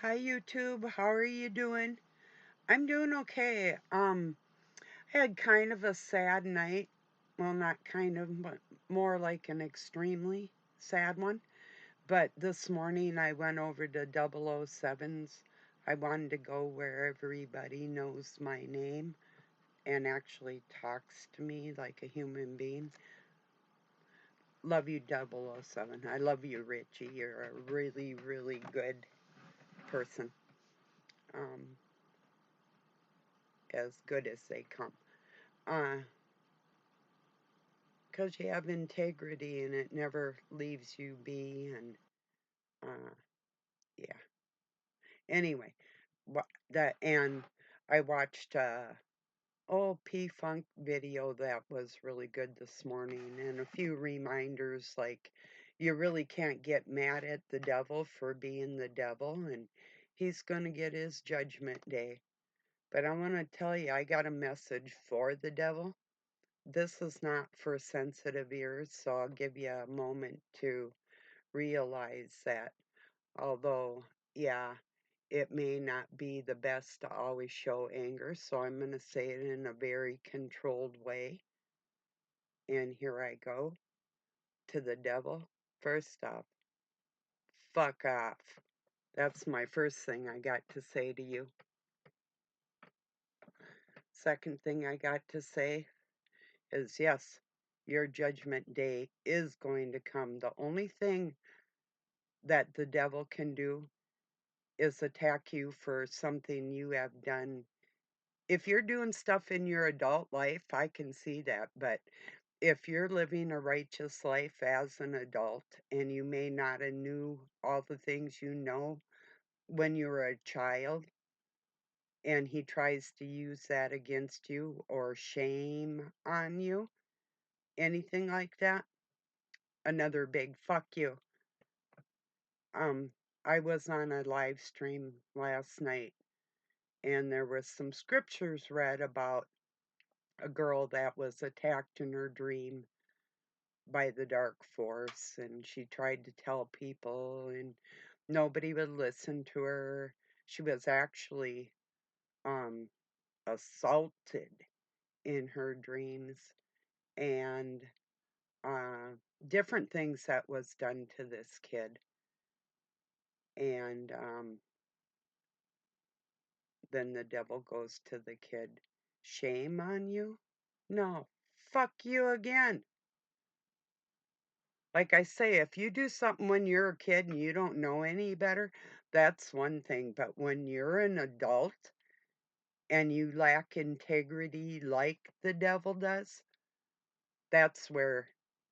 Hi YouTube, how are you doing? I'm doing okay. I had kind of a sad night. Well, not kind of, but more like an extremely sad one. But this morning I went over to 007's. I wanted to go where everybody knows my name and actually talks to me like a human being. Love you, 007. I love you, Richie. You're a really, really good person. Um, as good as they come. Uh, 'Cause you have integrity and it never leaves you be, and uh yeah. Anyway, and I watched old P-Funk video that was really good this morning, and a few reminders like you really can't get mad at the devil for being the devil, and he's going to get his judgment day. But I want to tell you, I got a message for the devil. This is not for sensitive ears, so I'll give you a moment to realize that. Although, yeah, it may not be the best to always show anger, so I'm going to say it in a very controlled way. And here I go to the devil. First off, fuck off. That's my first thing I got to say to you. Second thing I got to say is yes, your judgment day is going to come. The only thing that the devil can do is attack you for something you have done. If you're doing stuff in your adult life, I can see that. But if you're living a righteous life as an adult and you may not have knew all the things you know when you were a child, and he tries to use that against you or shame on you, anything like that, another big fuck you. Um, I was on a live stream last night and there was some scriptures read about a girl that was attacked in her dream by the dark force, and she tried to tell people and nobody would listen to her. She was actually um assaulted in her dreams, and uh different things that was done to this kid. And then the devil goes to the kid, shame on you? No, fuck you again. Like I say, if you do something when you're a kid and you don't know any better, that's one thing. But when you're an adult and you lack integrity like the devil does, that's where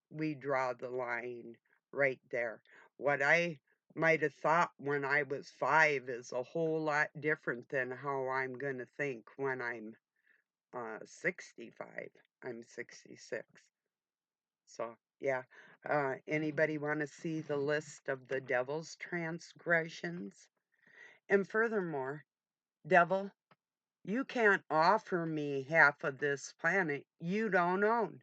we draw the line right there. What I might have thought when I was 5 is a whole lot different than how I'm going to think when I'm 65. I'm 66. So, yeah. Anybody want to see the list of the devil's transgressions? And furthermore, devil, you can't offer me half of this planet you don't own.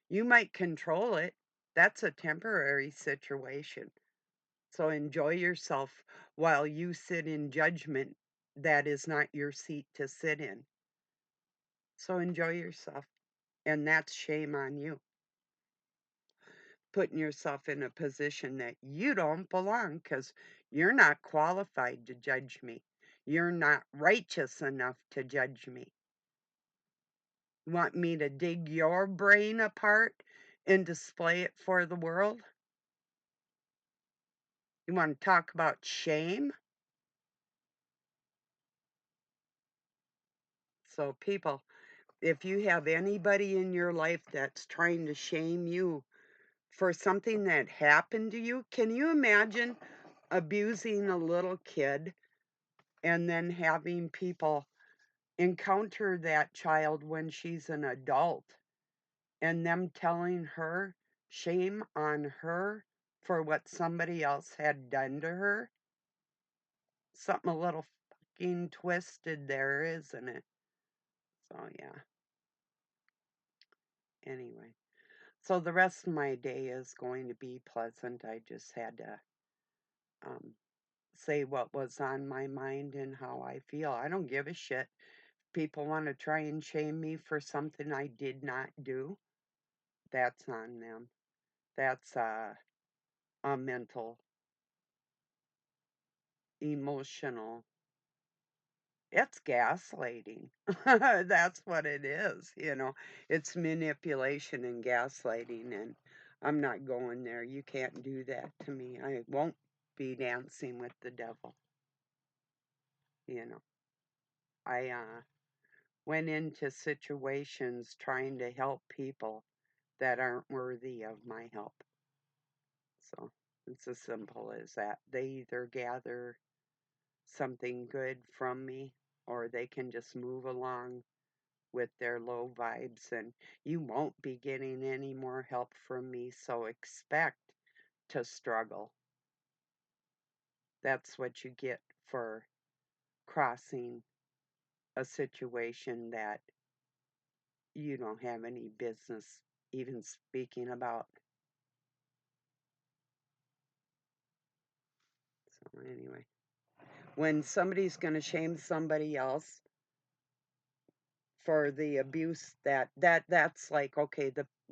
You might control it. That's a temporary situation. So enjoy yourself while you sit in judgment that is not your seat to sit in. So enjoy yourself. And that's shame on you, putting yourself in a position that you don't belong because you're not qualified to judge me. You're not righteous enough to judge me. You want me to dig your brain apart and display it for the world? You want to talk about shame? So, people, if you have anybody in your life that's trying to shame you for something that happened to you, can you imagine abusing a little kid and then having people encounter that child when she's an adult and them telling her shame on her for what somebody else had done to her? Something a little fucking twisted there, isn't it? So, yeah. Anyway. So the rest of my day is going to be pleasant. I just had to say what was on my mind and how I feel. I don't give a shit. People want to try and shame me for something I did not do. That's on them. That's a mental, emotional. It's gaslighting. That's what it is. It's manipulation and gaslighting, and I'm not going there. You can't do that to me. I won't be dancing with the devil. You know, I went into situations trying to help people that aren't worthy of my help. So it's as simple as that. They either gather something good from me or they can just move along with their low vibes, and you won't be getting any more help from me, so expect to struggle. That's what you get for crossing a situation that you don't have any business even speaking about. So anyway, when somebody's going to shame somebody else for the abuse that's like, okay,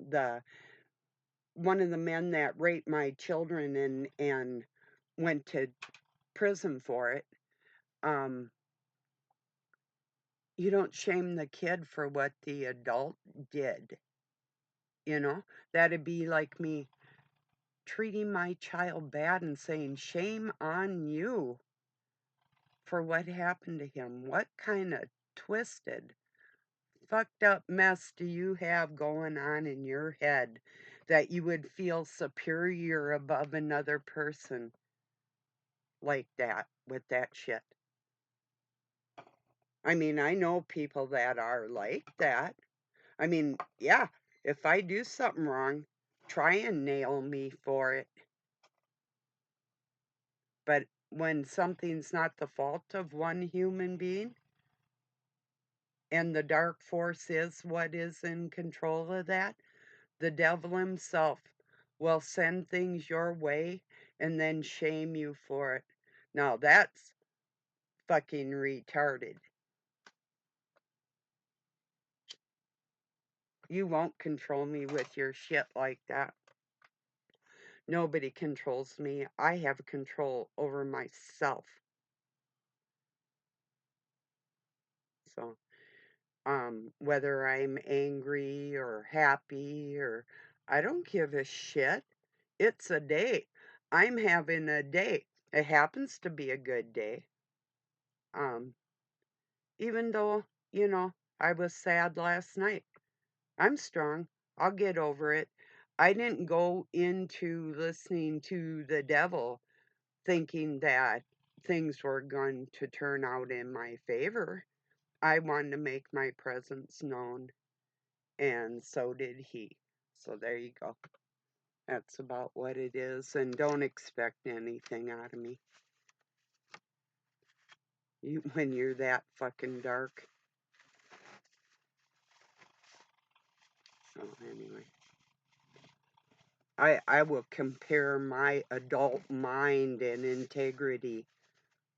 the one of the men that raped my children and went to prison for it. um you don't shame the kid for what the adult did. you know that'd be like me treating my child bad and saying, shame on you for what happened to him. What kind of twisted, fucked up mess do you have going on in your head that you would feel superior above another person like that with that shit? I mean, I know people that are like that. I mean, yeah, if I do something wrong, try and nail me for it. But when something's not the fault of one human being and the dark force is what is in control of that, the devil himself will send things your way and then shame you for it. Now that's fucking retarded. You won't control me with your shit like that. Nobody controls me. I have control over myself. So, whether I'm angry or happy or I don't give a shit. It's a day. I'm having a day. It happens to be a good day. Um, Even though, I was sad last night. I'm strong. I'll get over it. I didn't go into listening to the devil thinking that things were going to turn out in my favor. I wanted to make my presence known, and so did he. So there you go. That's about what it is, and don't expect anything out of me. When you're that fucking dark. So anyway, I will compare my adult mind and integrity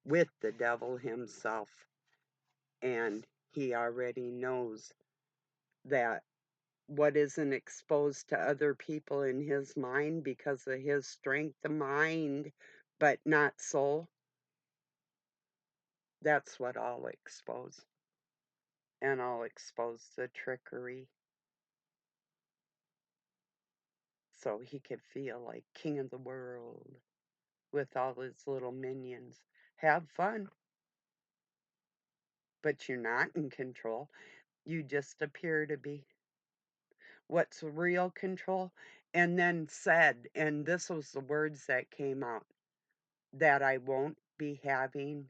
with the devil himself, and he already knows that what isn't exposed to other people in his mind because of his strength of mind, but not soul, that's what I'll expose. And I'll expose the trickery so he could feel like king of the world with all his little minions. Have fun, but you're not in control. You just appear to be. What's real control? And then said, and this was the words that came out, that I won't be having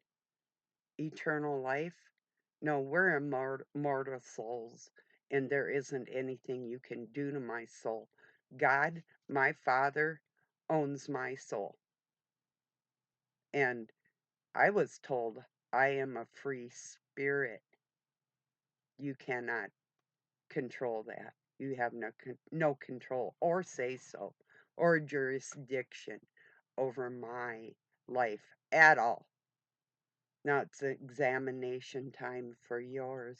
eternal life. No, we're immortal souls, and there isn't anything you can do to my soul. God, my Father, owns my soul. And I was told I am a free spirit. You cannot control that. You have no control or say so or jurisdiction over my life at all. Now it's examination time for yours.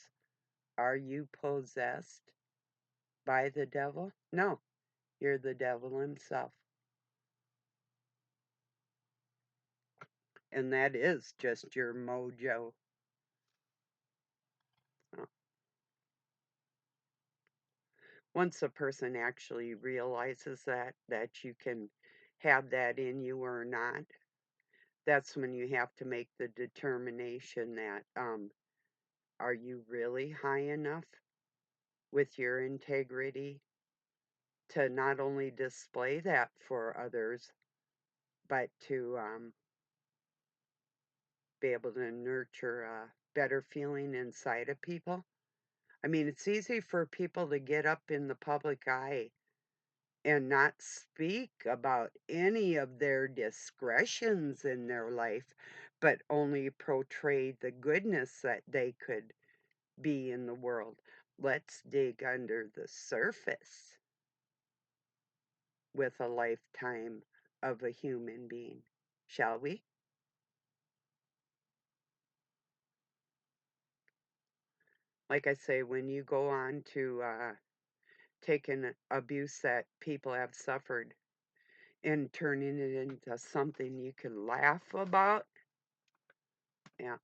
Are you possessed by the devil? No, you're the devil himself. And that is just your mojo. Uh, Once a person actually realizes that you can have that in you or not, that's when you have to make the determination that are you really high enough with your integrity to not only display that for others, but to be able to nurture a better feeling inside of people. I mean, it's easy for people to get up in the public eye and not speak about any of their discretions in their life, but only portray the goodness that they could be in the world. Let's dig under the surface with a lifetime of a human being, shall we? Like I say, when you go on to take an abuse that people have suffered and turning it into something you can laugh about, yeah,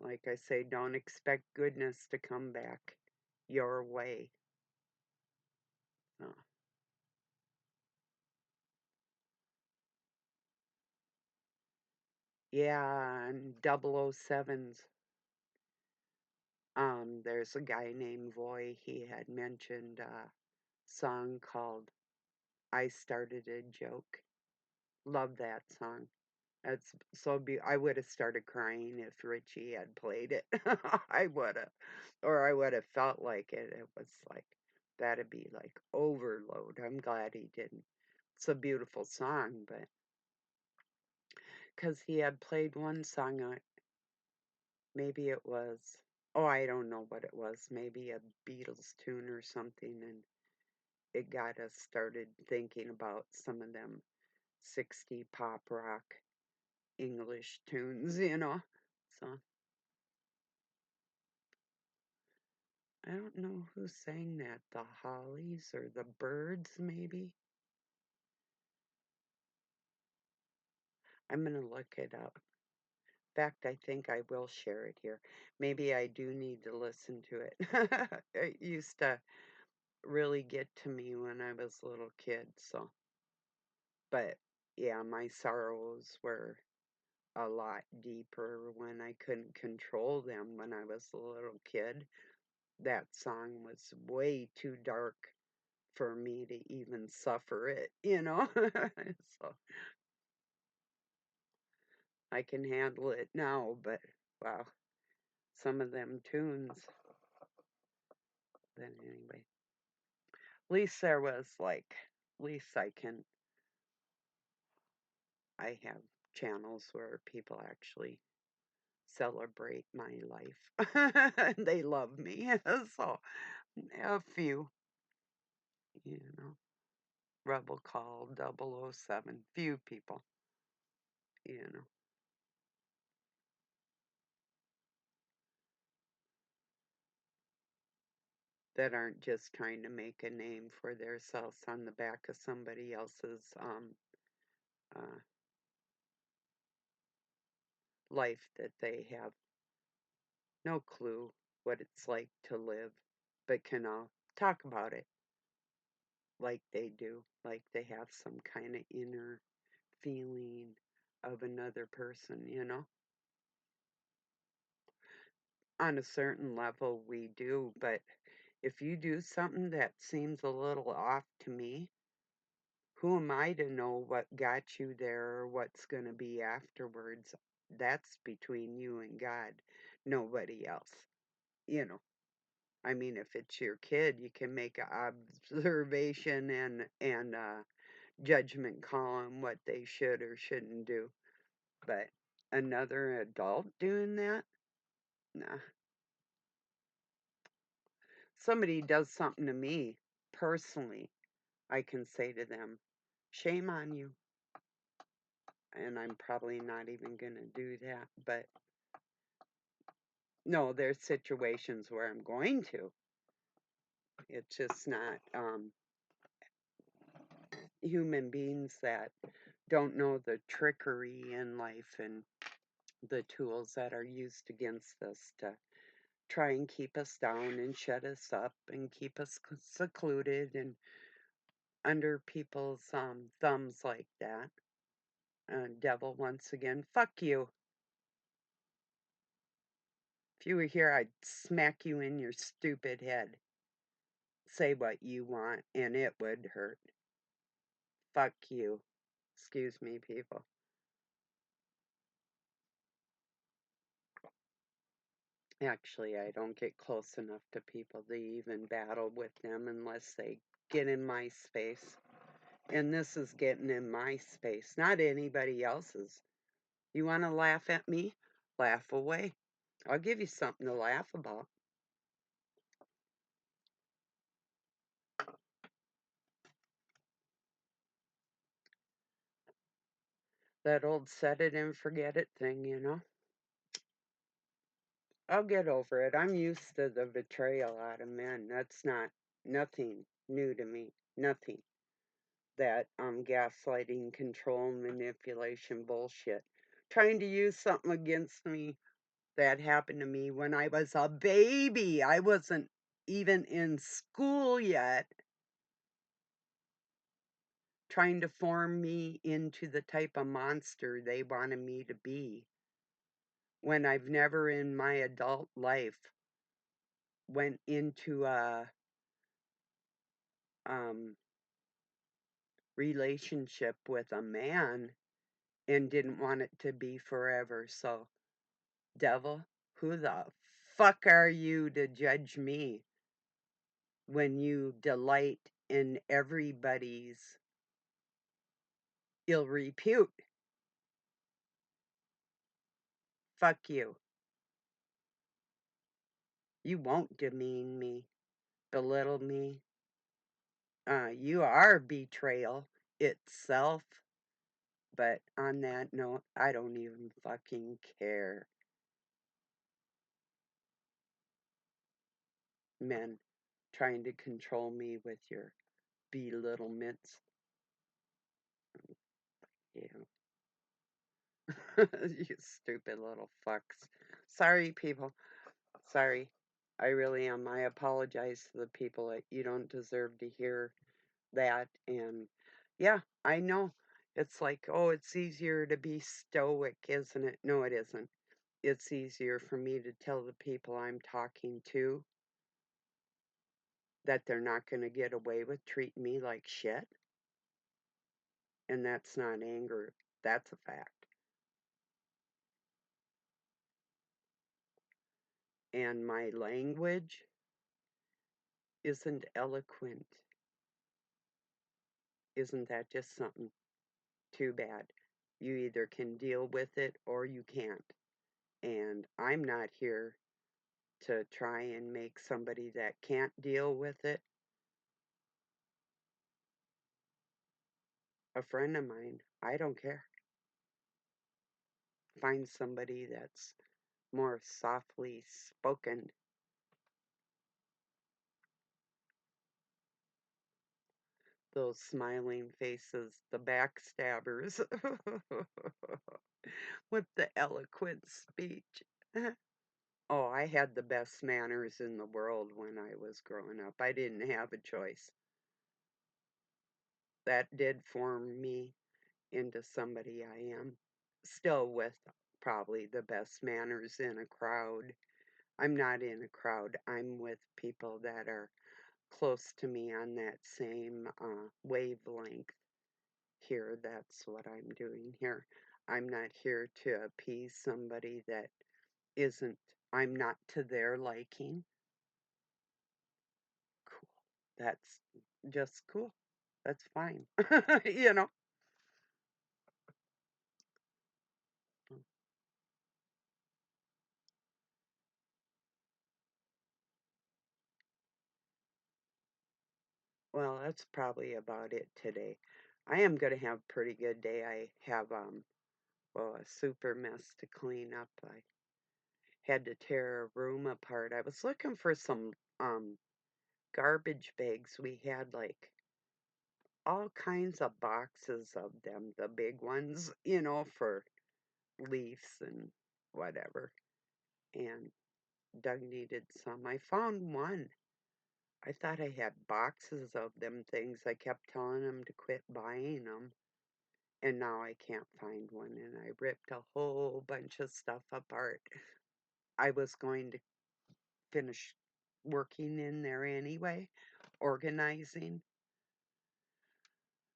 like I say, don't expect goodness to come back your way. Uh, yeah, and 007's, there's a guy named Voy. He had mentioned a song called I Started a Joke. Love that song. That's so I would have started crying if Richie had played it. I would have. Or I would have felt like it. It was like, that'd be like overload. I'm glad he didn't. It's a beautiful song, but because he had played one song, maybe it was, oh, I don't know what it was. Maybe a Beatles tune or something. And it got us started thinking about some of them 60 pop rock English tunes. So I don't know who sang that. The Hollies or the Birds, maybe? I'm going to look it up. In fact, I think I will share it here. Maybe I do need to listen to it. It used to really get to me when I was a little kid, so. But yeah, my sorrows were a lot deeper when I couldn't control them when I was a little kid. That song was way too dark for me to even suffer it. So I can handle it now, but wow, some of them tunes. But anyway, at least there was like, at least I have channels where people actually celebrate my life. They love me. So a few, you know, Rebel Call, 007, few people, you know, that aren't just trying to make a name for themselves on the back of somebody else's uh, life that they have no clue what it's like to live, but can talk about it like they do, like they have some kind of inner feeling of another person. On a certain level, we do, but if you do something that seems a little off to me, who am I to know what got you there or what's going to be afterwards? That's between you and God, nobody else. You know, I mean, if it's your kid, you can make an observation and judgment call on what they should or shouldn't do. But another adult doing that, nah. Somebody does something to me personally, I can say to them, shame on you. and I'm probably not even going to do that. But no, there's situations where I'm going to. It's just not human beings that don't know the trickery in life and the tools that are used against us to try and keep us down and shut us up and keep us secluded and under people's thumbs like that. Devil, once again, fuck you. If you were here, I'd smack you in your stupid head. Say what you want, and it would hurt. Fuck you. Excuse me, people. Actually, I don't get close enough to people to even battle with them unless they get in my space. And this is getting in my space, not anybody else's. You want to laugh at me? Laugh away. I'll give you something to laugh about. That old set it and forget it thing, you know? I'll get over it. I'm used to the betrayal out of men. That's not nothing new to me. Nothing. That gaslighting, control, manipulation bullshit. Trying to use something against me that happened to me when I was a baby. I wasn't even in school yet. Trying to form me into the type of monster they wanted me to be when I've never in my adult life went into a um, relationship with a man and didn't want it to be forever. So, devil, who the fuck are you to judge me when you delight in everybody's ill repute? Fuck you. You won't demean me, belittle me. You are betrayal itself. But on that note, I don't even fucking care. Men trying to control me with your belittlements. You, you stupid little fucks. Sorry, people. Sorry. I really am. I apologize to the people that you don't deserve to hear that. And yeah, I know. It's like, oh, it's easier to be stoic, isn't it? No, it isn't. It's easier for me to tell the people I'm talking to that they're not going to get away with treating me like shit. And that's not anger, that's a fact. And my language isn't eloquent. Isn't that just something? Too bad. You either can deal with it or you can't. And I'm not here to try and make somebody that can't deal with it a friend of mine. I don't care. Find somebody that's more softly spoken. Those smiling faces, the backstabbers with the eloquent speech. Oh, I had the best manners in the world when I was growing up. I didn't have a choice. That did form me into somebody I am. Still with probably the best manners in a crowd. I'm not in a crowd. I'm with people that are close to me on that same wavelength here. That's what I'm doing here. I'm not here to appease somebody that isn't, I'm not to their liking. Cool. That's just cool. That's fine. you know? Well, that's probably about it today. I am going to have a pretty good day. I have well, a super mess to clean up. I had to tear a room apart. I was looking for some garbage bags. We had like all kinds of boxes of them, the big ones, for leaves and whatever. And Doug needed some. I found one. I thought I had boxes of them things. I kept telling him to quit buying them. And now I can't find one. And I ripped a whole bunch of stuff apart. I was going to finish working in there anyway, organizing.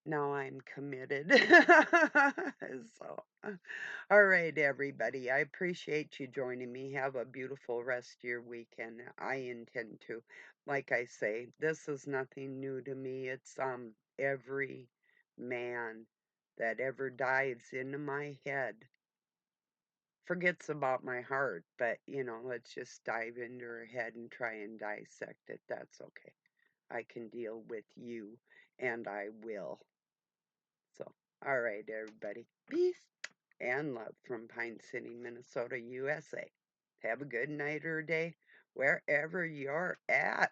Now I'm committed. So, all right, everybody. I appreciate you joining me. Have a beautiful rest of your weekend. I intend to. Like I say, this is nothing new to me. It's every man that ever dives into my head forgets about my heart, but let's just dive into her head and try and dissect it. That's okay. I can deal with you, and I will. So, all right, everybody. Peace and love from Pine City, Minnesota, USA. Have a good night or day wherever you're at.